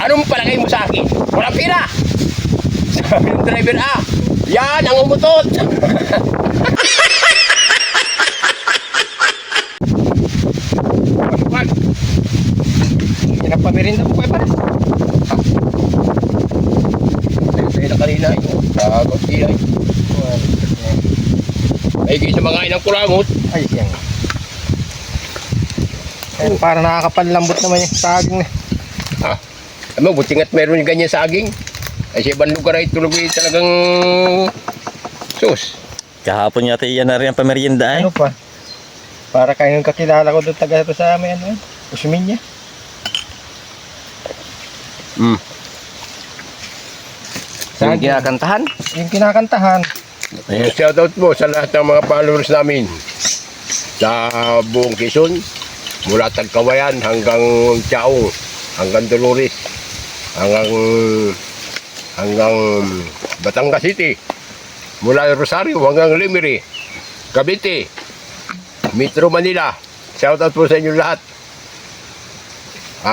anong palagay mo sa akin? Walang pira! Sabi ng driver, yan ang umutot! Pasukan! Pinapamirinda mo kayo pala. Tayo na kanina, kagod kilay. Ay, kisa mga inang kulangot. Ay, yan. Ayun, para nakakapanlambot naman yung saging na. Ano, buti nga't meron yung ganyan saging. Ay, sa ibang lugar ay tulog talagang sus. Kahapon yata iyan na rin ang pamerienda eh. Ano pa? Para kayo yung kakilala ko doon taga ito sa amin, ano, Usmin niya. Yung kinakantahan. Yung kinakantahan. Shoutout po sa lahat ng mga followers namin sa buong Quezon, mula Tagkawayan hanggang Chaong, hanggang Dolores, hanggang Batangas City, mula Rosario hanggang Limeri, Cavite, Metro Manila. Shoutout po sa inyo lahat.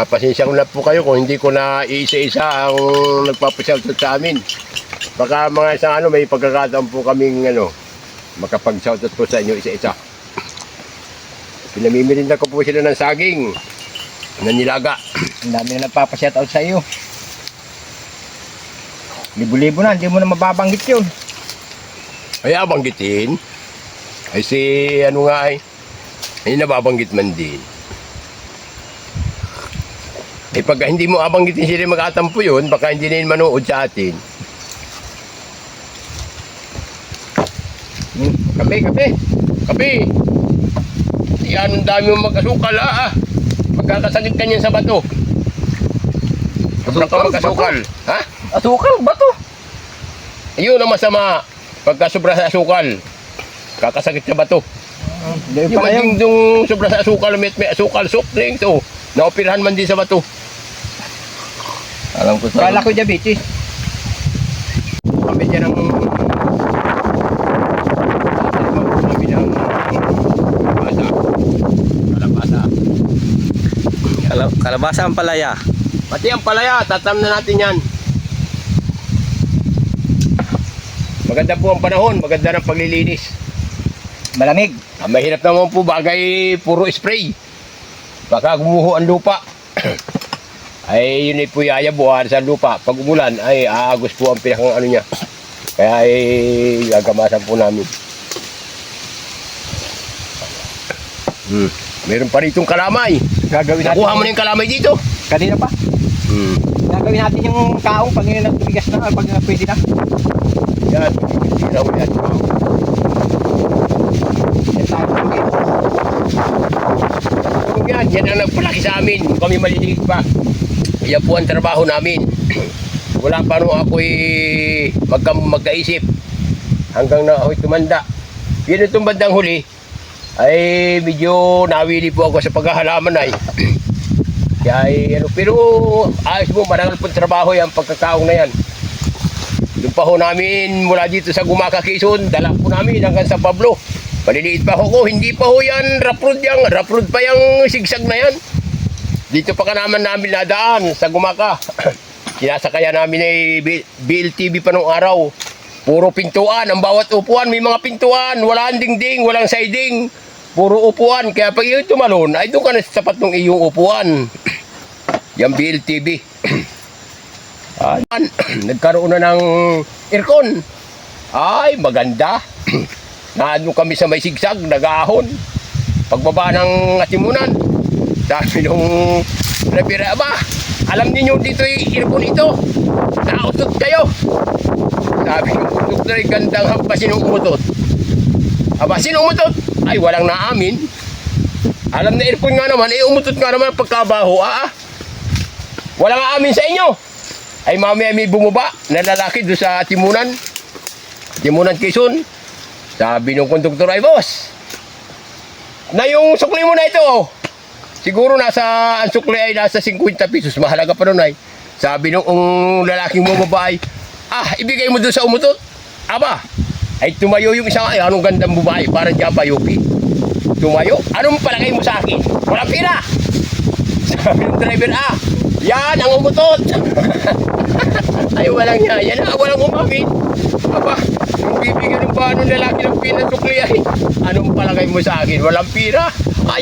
Pasensya na po kayo kung hindi ko na isa-isa ang nagpapashoutout sa amin. Baka mga isang may pagkakataon po kaming makapag-shoutout po sa inyo isa-isa. Pinamimirinda ko po sila ng saging na nilaga. Ang dami na nagpapashoutout sa iyo. Libo-libo na, hindi mo na mababanggit yun. Ay, abanggitin. Ay si ay nababanggit man din. Eh pag hindi mo abanggitin sila mag-atampo yun, baka hindi na yun manood sa atin. Kape. Yan, ang dami mong magkasukal Magkakasakit ka niyan sa bato. Sobrang ka magkasukal. Ha? Asukal, bato. Ayun ang masama. Pagka sobra sa asukal, kakasakit sa bato. Hindi Yung pala yung... maging sobra sa asukal, may asukal, sukling to. Naoperahan man din sa bato. Alam ko sa... Kala ko diabetes. Kami dyan ang Kalabasa ang palaya. pati ang palaya, tatam na natin yan. Maganda po ang panahon, maganda ng paglilinis. Malamig. Ang mahirap naman po bagay puro spray. Baka gumuho ang lupa. Ay yun ay po yayabuhan sa lupa. Pag umulan ay aagos po ang pinakang niya. Kaya ay gagamasan po namin. Meron pa ritong kalamay. Gagawin natin. Nakuha mo na yung kalamay dito. Kanina pa. Gagawin natin yung kaong pag nagbigas na, pag pwede na. Yan, tiraw yan. Yan ang nagpalaki sa amin. Kami maliliit pa. Yan po ang trabaho namin. Wala pa nung ako'y magkaisip. Hanggang na ako'y tumanda. Yan itong bandang huli. Ay medyo nawili po ako sa paghahalaman ay. Kaya ay pero ayos mo, marangal po trabaho yan pagkakaong na yan. Doon pa ho namin mula dito sa Gumaka, Quezon, dala po namin hanggang sa Pablo. Maliliit pa ho ko, hindi pa ho yan raprod pa yung sigsag na yan. Dito pa ka naman namin nadaan sa Gumaka. Sinasakaya namin ay BLTV pa nung araw. Puro pintuan, ang bawat upuan may mga pintuan, walang dingding, walang siding. Puro upuan, kaya pag iyong tumalon, ay doon ka na sa sapat ng iyong upuan. Yan BLTV. Nagkaroon na ng aircon. Ay, maganda. Naano kami sa may sigsag, nag-ahon. Pagbaba ng atimunan, sabi nung nabira, alam niyo dito yung aircon ito. Nausot kayo. Sabi nung doktor, gandang hampa, sinong umutot? Sinong umutot? Ay, walang naamin. Alam na aircon nga naman, umutot nga naman pagkabaho. Walang aamin sa inyo. Ay mamaya may bumaba na lalaki doon sa Timunan Quezon. Sabi nung konduktor, ay boss, na yung sukli mo na ito, siguro ang sukli ay nasa 50 pesos, mahalaga pa nun ay. Sabi nung lalaking bumaba ay, ibigay mo doon sa umutot. Ay tumayo yung isang, anong gandang babae, parang dyan pa Yuki. Tumayo, anong palagay mo sa akin? Walang pira. Sabi ng driver, Yan ang umutot. Ay, walang yan na, walang umamit. Aba, yung bibigyan ng paano lalaki ng pinasukli ay, anong palagay mo sa akin? Walang pira. Ay,